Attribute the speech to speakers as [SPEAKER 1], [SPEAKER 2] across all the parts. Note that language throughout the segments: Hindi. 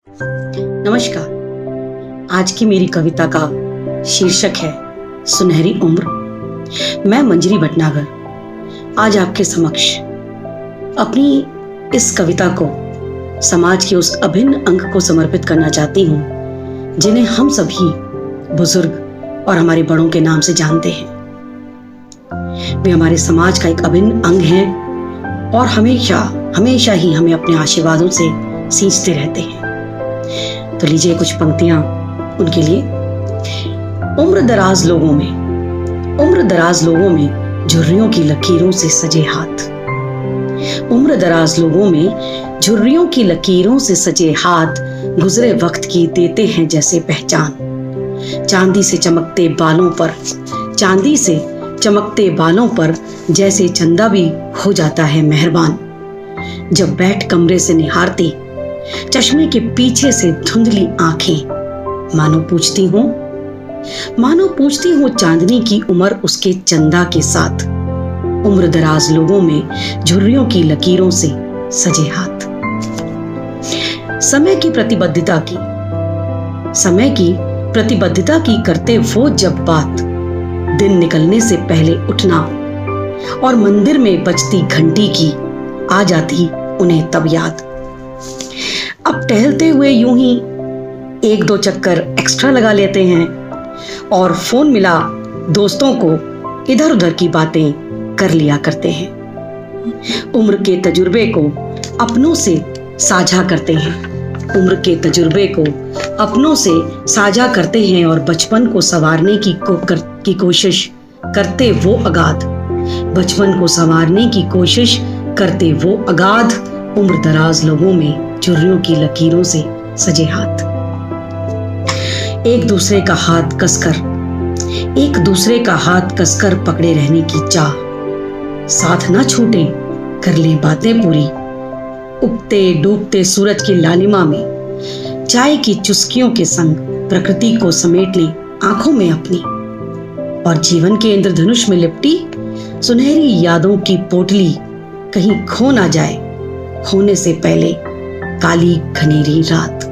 [SPEAKER 1] नमस्कार। आज की मेरी कविता का शीर्षक है सुनहरी उम्र। मैं मंजरी भटनागर आज आपके समक्ष अपनी इस कविता को समाज के उस अभिन्न अंग को समर्पित करना चाहती हूँ जिन्हें हम सभी बुजुर्ग और हमारे बड़ों के नाम से जानते हैं। वे हमारे समाज का एक अभिन्न अंग हैं और हमेशा ही हमें अपने आशीर्वादों से सींचते रहते हैं। तो लीजिए कुछ पंक्तियां उनके लिए। उम्र दराज लोगों में झुर्रियों की लकीरों से सजे हाथ। उम्र दराज लोगों में झुर्रियों की लकीरों से सजे हाथ गुजरे वक्त की देते हैं जैसे पहचान। चांदी से चमकते बालों पर जैसे चंदा भी हो जाता है मेहरबान। जब बैठ कमरे से निहारती चश्मे के पीछे से धुंधली आंखें मानो पूछती हूँ चांदनी की उम्र उसके चंदा के साथ। उम्र दराज लोगों में झुर्रियों की लकीरों से सजे हाथ। समय की प्रतिबद्धता की करते वो जब बात, दिन निकलने से पहले उठना और मंदिर में बजती घंटी की आ जाती उन्हें तब याद। अब टहलते हुए यूं ही एक दो चक्कर एक्स्ट्रा लगा लेते हैं और फोन मिला दोस्तों को इधर उधर की बातें कर लिया करते हैं। उम्र के तजुर्बे को अपनों से साझा करते हैं और बचपन को संवारने की कोशिश करते वो अगाध उम्र दराज लोगों में झुर्रियों की लकीरों से सजे हाथ। एक दूसरे का हाथ कसकर पकड़े रहने की चाह, साथ ना छूटे कर ले बातें पूरी। उगते डूबते सूरज की लालिमा में चाय की चुस्कियों के संग प्रकृति को समेट ले आंखों में अपनी, और जीवन के इंद्रधनुष में लिपटी सुनहरी यादों की पोटली कहीं खो ना जाए होने से पहले काली घनेरी रात।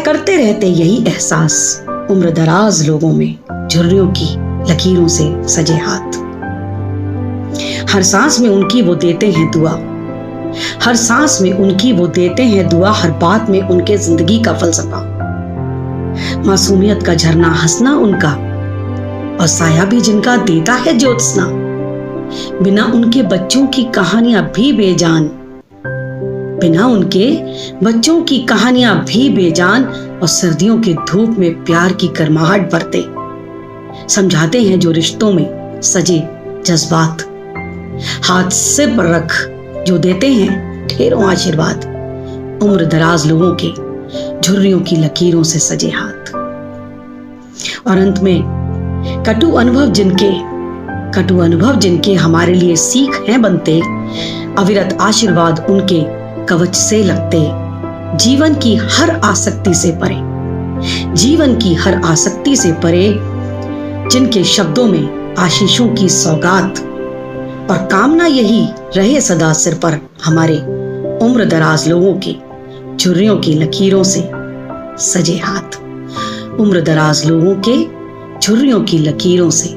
[SPEAKER 1] करते रहते यही एहसास उम्र दराज लोगों में झुर्रियों की लकीरों से सजे हाथ। हर सांस में उनकी वो देते हैं दुआ, हर बात में उनके जिंदगी का फलसफा। मासूमियत का झरना हंसना उनका और साया भी जिनका देता है ज्योत्सना। बिना उनके बच्चों की कहानियां भी बेजान और सर्दियों के धूप में प्यार की गर्माहट बरते समझाते हैं जो रिश्तों में सजे जज्बात। हाथ सिर पर रख जो देते हैं ढेरों आशीर्वाद। उम्र दराज लोगों के झुर्रियों की लकीरों से सजे हाथ। और अंत में कटु अनुभव जिनके हमारे लिए सीख हैं बनते, अविरत आशीर्वाद उनके कवच से लगते। जीवन की हर आसक्ति से परे जिनके शब्दों में आशीषों की सौगात, और कामना यही रहे सदा सिर पर हमारे उम्र दराज लोगों के झुर्रियों की लकीरों से सजे हाथ। उम्र दराज लोगों के झुर्रियों की लकीरों से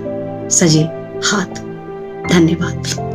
[SPEAKER 1] सजे हाथ। धन्यवाद।